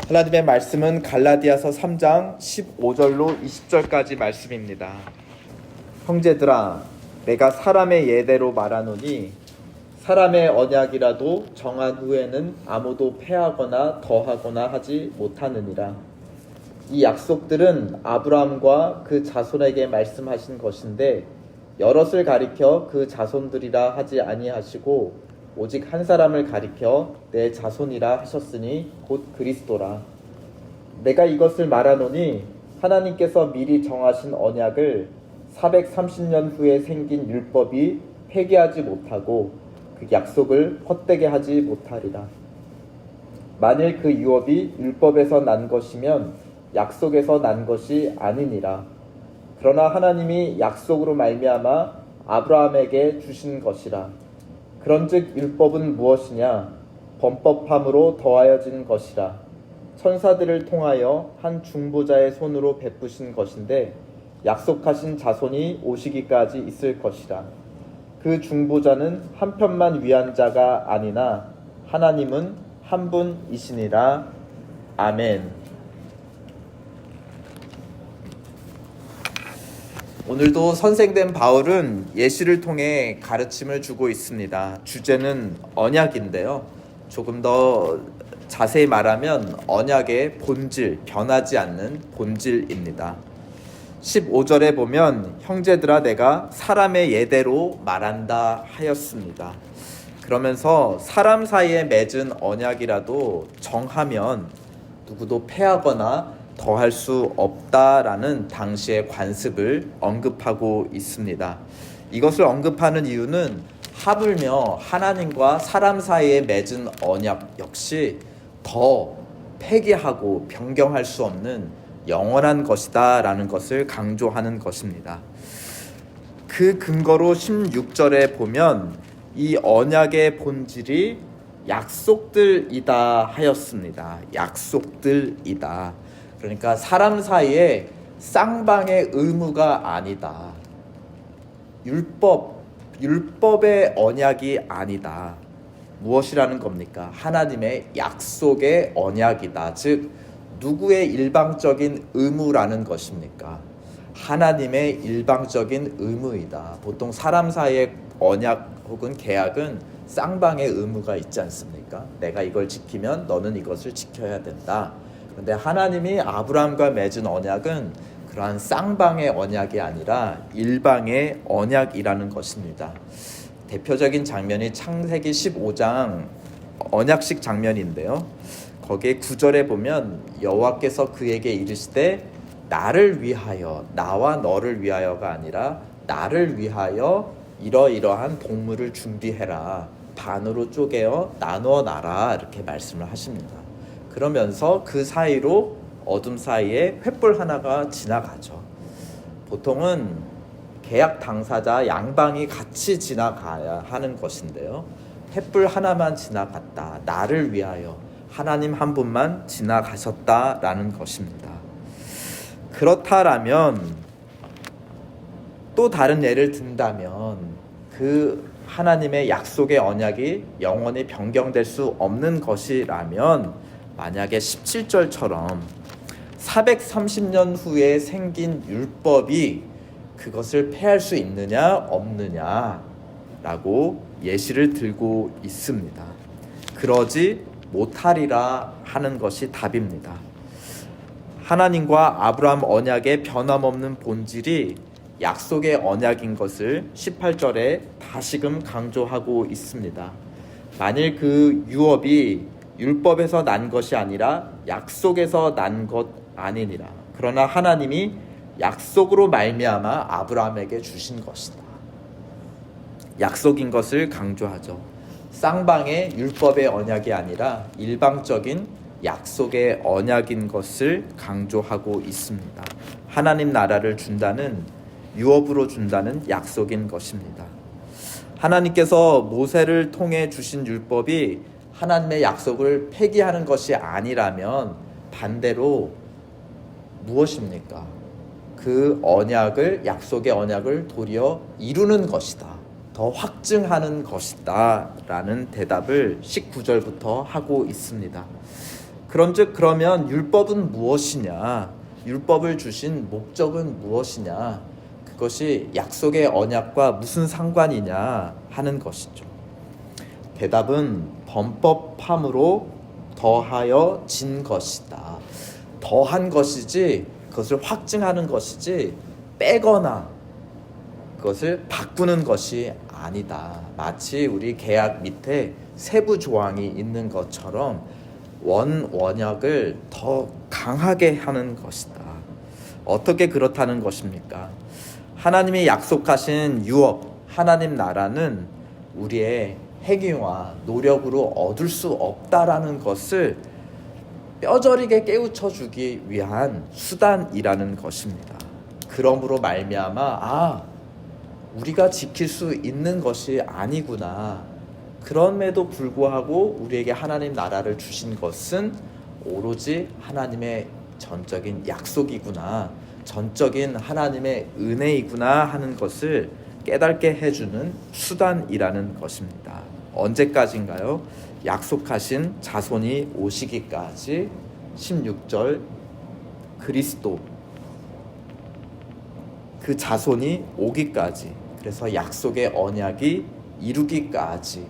하나님의 말씀은 갈라디아서 3장 15절로 20절까지 말씀입니다. 형제들아, 내가 사람의 예대로 말하노니 사람의 언약이라도 정한 후에는 아무도 패하거나 더하거나 하지 못하느니라. 이 약속들은 아브라함과 그 자손에게 말씀하신 것인데 여럿을 가리켜 그 자손들이라 하지 아니하시고 오직 한 사람을 가리켜 내 자손이라 하셨으니 곧 그리스도라. 내가 이것을 말하노니 하나님께서 미리 정하신 언약을 430년 후에 생긴 율법이 폐기하지 못하고 그 약속을 헛되게 하지 못하리라. 만일 그 유업이 율법에서 난 것이면 약속에서 난 것이 아니니라. 그러나 하나님이 약속으로 말미암아 아브라함에게 주신 것이라. 그런즉 율법은 무엇이냐? 범법함으로 더하여진 것이라. 천사들을 통하여 한 중보자의 손으로 베푸신 것인데 약속하신 자손이 오시기까지 있을 것이라. 그 중보자는 한편만 위한 자가 아니나 하나님은 한 분이시니라. 아멘. 오늘도 선생된 바울은 예시를 통해 가르침을 주고 있습니다. 주제는 언약인데요. 조금 더 자세히 말하면 언약의 본질, 변하지 않는 본질입니다. 15절에 보면 형제들아 내가 사람의 예대로 말한다 하였습니다. 그러면서 사람 사이에 맺은 언약이라도 정하면 누구도 패하거나 더할 수 없다라는 당시의 관습을 언급하고 있습니다. 이것을 언급하는 이유는 하물며 하나님과 사람 사이에 맺은 언약 역시 더 폐기하고 변경할 수 없는 영원한 것이다 라는 것을 강조하는 것입니다. 그 근거로 16절에 보면 이 언약의 본질이 약속들이다 하였습니다. 약속들이다. 그러니까 사람 사이에 쌍방의 의무가 아니다. 율법의 언약이 아니다. 무엇이라는 겁니까? 하나님의 약속의 언약이다. 즉 누구의 일방적인 의무라는 것입니까? 하나님의 일방적인 의무이다. 보통 사람 사이의 언약 혹은 계약은 쌍방의 의무가 있지 않습니까? 내가 이걸 지키면 너는 이것을 지켜야 된다. 그런데 하나님이 아브라함과 맺은 언약은 그러한 쌍방의 언약이 아니라 일방의 언약이라는 것입니다. 대표적인 장면이 창세기 15장 언약식 장면인데요. 거기에 9절에 보면 여호와께서 그에게 이르시되 나를 위하여, 나와 너를 위하여가 아니라 나를 위하여 이러이러한 동물을 준비해라. 반으로 쪼개어 나누어 놔라. 이렇게 말씀을 하십니다. 그러면서 그 사이로 어둠 사이에 횃불 하나가 지나가죠. 보통은 계약 당사자 양방이 같이 지나가야 하는 것인데요. 횃불 하나만 지나갔다. 나를 위하여 하나님 한 분만 지나가셨다라는 것입니다. 그렇다라면 또 다른 예를 든다면 그 하나님의 약속의 언약이 영원히 변경될 수 없는 것이라면 만약에 17절처럼 430년 후에 생긴 율법이 그것을 폐할 수 있느냐 없느냐라고 예시를 들고 있습니다. 그러지 못하리라 하는 것이 답입니다. 하나님과 아브라함 언약의 변함없는 본질이 약속의 언약인 것을 18절에 다시금 강조하고 있습니다. 만일 그 유업이 율법에서 난 것이 아니라 약속에서 난 것 아니니라. 그러나 하나님이 약속으로 말미암아 아브라함에게 주신 것이다. 약속인 것을 강조하죠. 쌍방의 율법의 언약이 아니라 일방적인 약속의 언약인 것을 강조하고 있습니다. 하나님 나라를 준다는 유업으로 준다는 약속인 것입니다. 하나님께서 모세를 통해 주신 율법이 하나님의 약속을 폐기하는 것이 아니라면 반대로 무엇입니까? 그 언약을, 약속의 언약을 도리어 이루는 것이다. 더 확증하는 것이다 라는 대답을 19절부터 하고 있습니다. 그런즉 그러면 율법은 무엇이냐? 율법을 주신 목적은 무엇이냐? 그것이 약속의 언약과 무슨 상관이냐 하는 것이죠. 대답은 범법함으로 더하여 진 것이다. 더한 것이지 그것을 확증하는 것이지 빼거나 그것을 바꾸는 것이 아니다. 마치 우리 계약 밑에 세부 조항이 있는 것처럼 원약을 더 강하게 하는 것이다. 어떻게 그렇다는 것입니까? 하나님이 약속하신 유업, 하나님 나라는 우리의 행위와 노력으로 얻을 수 없다라는 것을 뼈저리게 깨우쳐 주기 위한 수단이라는 것입니다. 그러므로 말미암아 우리가 지킬 수 있는 것이 아니구나. 그럼에도 불구하고 우리에게 하나님 나라를 주신 것은 오로지 하나님의 전적인 약속이구나, 전적인 하나님의 은혜이구나 하는 것을 깨닫게 해주는 수단이라는 것입니다. 언제까지인가요? 약속하신 자손이 오시기까지. 16절 그리스도 그 자손이 오기까지, 그래서 약속의 언약이 이루기까지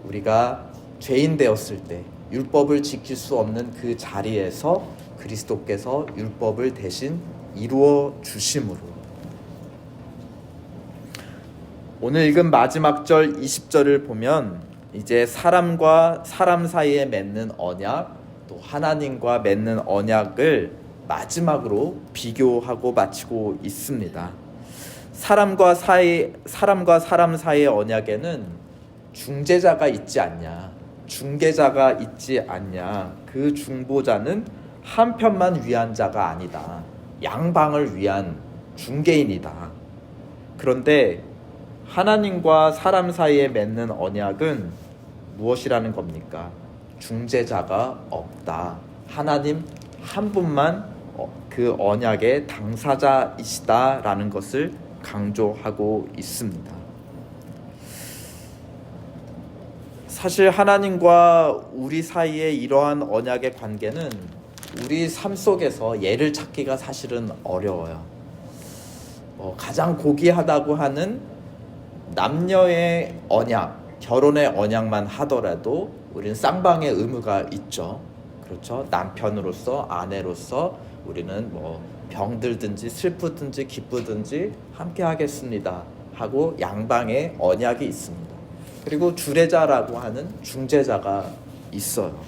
우리가 죄인 되었을 때 율법을 지킬 수 없는 그 자리에서 그리스도께서 율법을 대신 이루어 주심으로. 오늘 읽은 마지막 절 20절을 보면 이제 사람과 사람 사이에 맺는 언약, 또 하나님과 맺는 언약을 마지막으로 비교하고 마치고 있습니다. 사람과 사람 사이의 언약에는 중재자가 있지 않냐, 중개자가 있지 않냐. 그 중보자는 한편만 위한 자가 아니다. 양방을 위한 중개인이다. 그런데 하나님과 사람 사이에 맺는 언약은 무엇이라는 겁니까? 중재자가 없다. 하나님 한 분만 그 언약의 당사자이시다라는 것을 강조하고 있습니다. 사실 하나님과 우리 사이의 이러한 언약의 관계는 우리 삶 속에서 예를 찾기가 사실은 어려워요. 가장 고귀하다고 하는 남녀의 언약, 결혼의 언약만 하더라도 우리는 쌍방의 의무가 있죠. 그렇죠? 남편으로서, 아내로서 우리는 병들든지 슬프든지 기쁘든지 함께 하겠습니다 하고 양방의 언약이 있습니다. 그리고 주례자라고 하는 중재자가 있어요.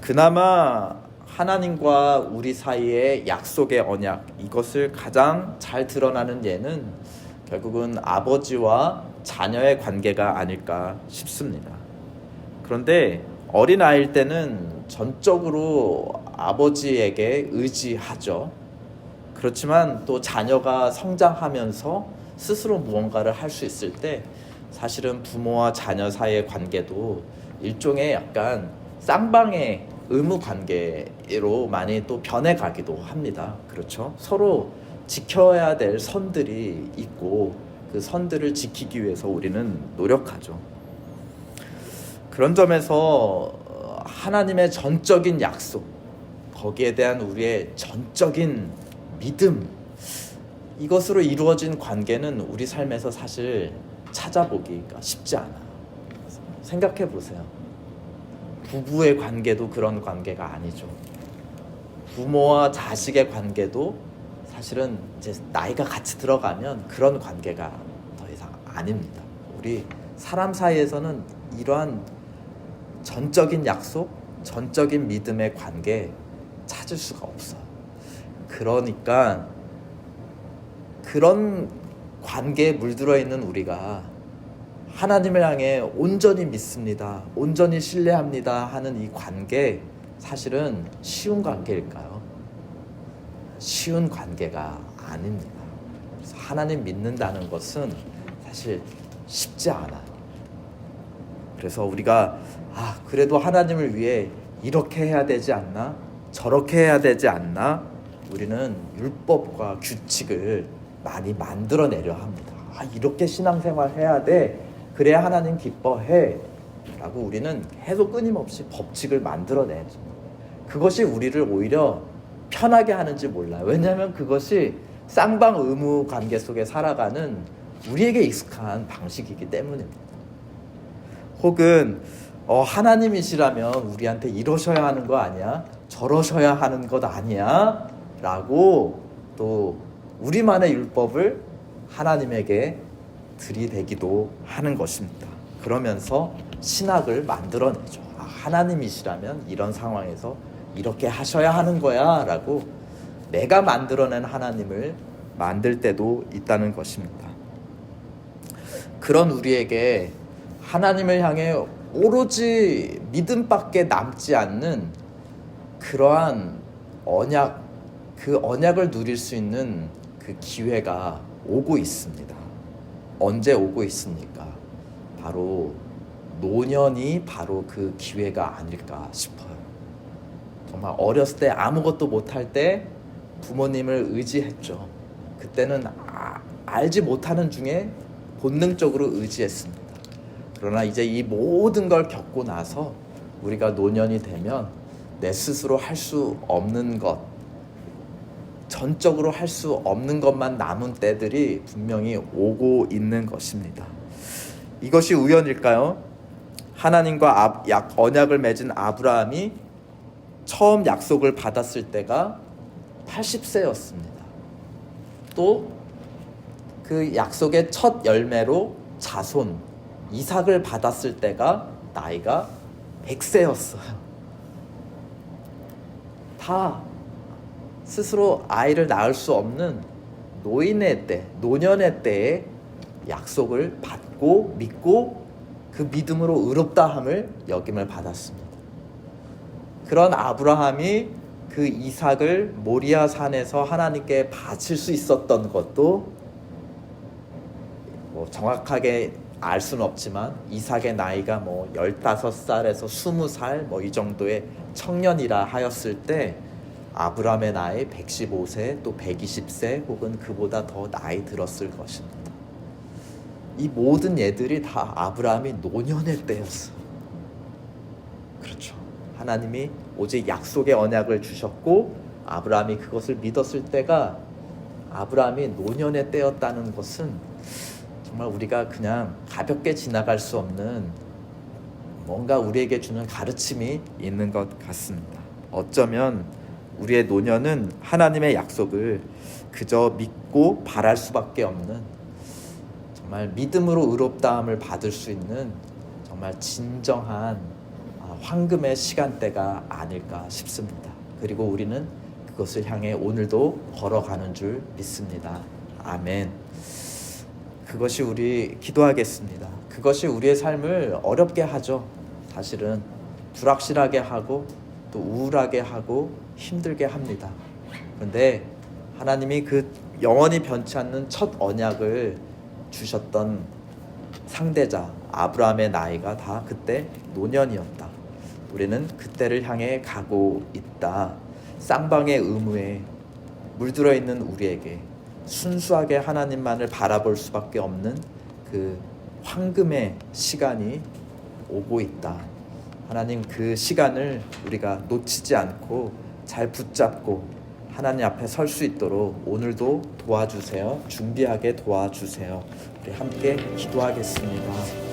그나마 하나님과 우리 사이의 약속의 언약, 이것을 가장 잘 드러나는 예는 결국은 아버지와 자녀의 관계가 아닐까 싶습니다. 그런데 어린아이일 때는 전적으로 아버지에게 의지하죠. 그렇지만 또 자녀가 성장하면서 스스로 무언가를 할 수 있을 때 사실은 부모와 자녀 사이의 관계도 일종의 약간 쌍방의 의무 관계로 많이 또 변해가기도 합니다. 그렇죠? 서로 지켜야 될 선들이 있고 그 선들을 지키기 위해서 우리는 노력하죠. 그런 점에서 하나님의 전적인 약속, 거기에 대한 우리의 전적인 믿음, 이것으로 이루어진 관계는 우리 삶에서 사실 찾아보기가 쉽지 않아요. 생각해 보세요. 부부의 관계도 그런 관계가 아니죠. 부모와 자식의 관계도 사실은 이제 나이가 같이 들어가면 그런 관계가 더 이상 아닙니다. 우리 사람 사이에서는 이러한 전적인 약속, 전적인 믿음의 관계 찾을 수가 없어요. 그러니까 그런 관계에 물들어 있는 우리가 하나님을 향해 온전히 믿습니다, 온전히 신뢰합니다 하는 이 관계, 사실은 쉬운 관계일까요? 쉬운 관계가 아닙니다. 그래서 하나님 믿는다는 것은 사실 쉽지 않아요. 그래서 우리가 그래도 하나님을 위해 이렇게 해야 되지 않나? 저렇게 해야 되지 않나? 우리는 율법과 규칙을 많이 만들어내려 합니다. 이렇게 신앙생활 해야 돼. 그래야 하나님 기뻐해. 라고 우리는 계속 끊임없이 법칙을 만들어내죠. 그것이 우리를 오히려 편하게 하는지 몰라요. 왜냐하면 그것이 쌍방 의무 관계 속에 살아가는 우리에게 익숙한 방식이기 때문입니다. 혹은 하나님이시라면 우리한테 이러셔야 하는 거 아니야? 저러셔야 하는 것 아니야? 라고 또 우리만의 율법을 하나님에게 들이대기도 하는 것입니다. 그러면서 신학을 만들어내죠. 하나님이시라면 이런 상황에서 이렇게 하셔야 하는 거야 라고 내가 만들어낸 하나님을 만들 때도 있다는 것입니다. 그런 우리에게 하나님을 향해 오로지 믿음밖에 남지 않는 그러한 언약, 그 언약을 누릴 수 있는 그 기회가 오고 있습니다. 언제 오고 있습니까? 바로 노년이 바로 그 기회가 아닐까 싶어요. 정말 어렸을 때 아무것도 못할 때 부모님을 의지했죠. 그때는 알지 못하는 중에 본능적으로 의지했습니다. 그러나 이제 이 모든 걸 겪고 나서 우리가 노년이 되면 내 스스로 할 수 없는 것, 전적으로 할 수 없는 것만 남은 때들이 분명히 오고 있는 것입니다. 이것이 우연일까요? 하나님과 언약을 맺은 아브라함이 처음 약속을 받았을 때가 80세였습니다. 또 그 약속의 첫 열매로 자손 이삭을 받았을 때가 나이가 100세였어요. 다 스스로 아이를 낳을 수 없는 노년의 때에 약속을 받고 믿고 그 믿음으로 의롭다함을 여김을 받았습니다. 그런 아브라함이 그 이삭을 모리아 산에서 하나님께 바칠 수 있었던 것도 정확하게 알 수는 없지만 이삭의 나이가 15살에서 20살 이 정도의 청년이라 하였을 때 아브라함의 나이 115세 또 120세 혹은 그보다 더 나이 들었을 것입니다. 이 모든 예들이 다 아브라함이 노년의 때였어요. 그렇죠. 하나님이 오직 약속의 언약을 주셨고 아브라함이 그것을 믿었을 때가 아브라함이 노년의 때였다는 것은 정말 우리가 그냥 가볍게 지나갈 수 없는 뭔가 우리에게 주는 가르침이 있는 것 같습니다. 어쩌면 우리의 노년은 하나님의 약속을 그저 믿고 바랄 수밖에 없는 정말 믿음으로 의롭다함을 받을 수 있는 정말 진정한 황금의 시간대가 아닐까 싶습니다. 그리고 우리는 그것을 향해 오늘도 걸어가는 줄 믿습니다. 아멘. 그것이 우리 기도하겠습니다. 그것이 우리의 삶을 어렵게 하죠. 사실은 불확실하게 하고 또 우울하게 하고 힘들게 합니다. 그런데 하나님이 그 영원히 변치 않는 첫 언약을 주셨던 상대자 아브라함의 나이가 다 그때 노년이었다. 우리는 그때를 향해 가고 있다. 쌍방의 의무에 물들어 있는 우리에게 순수하게 하나님만을 바라볼 수밖에 없는 그 황금의 시간이 오고 있다. 하나님 그 시간을 우리가 놓치지 않고 잘 붙잡고 하나님 앞에 설 수 있도록 오늘도 도와주세요. 준비하게 도와주세요. 우리 함께 기도하겠습니다.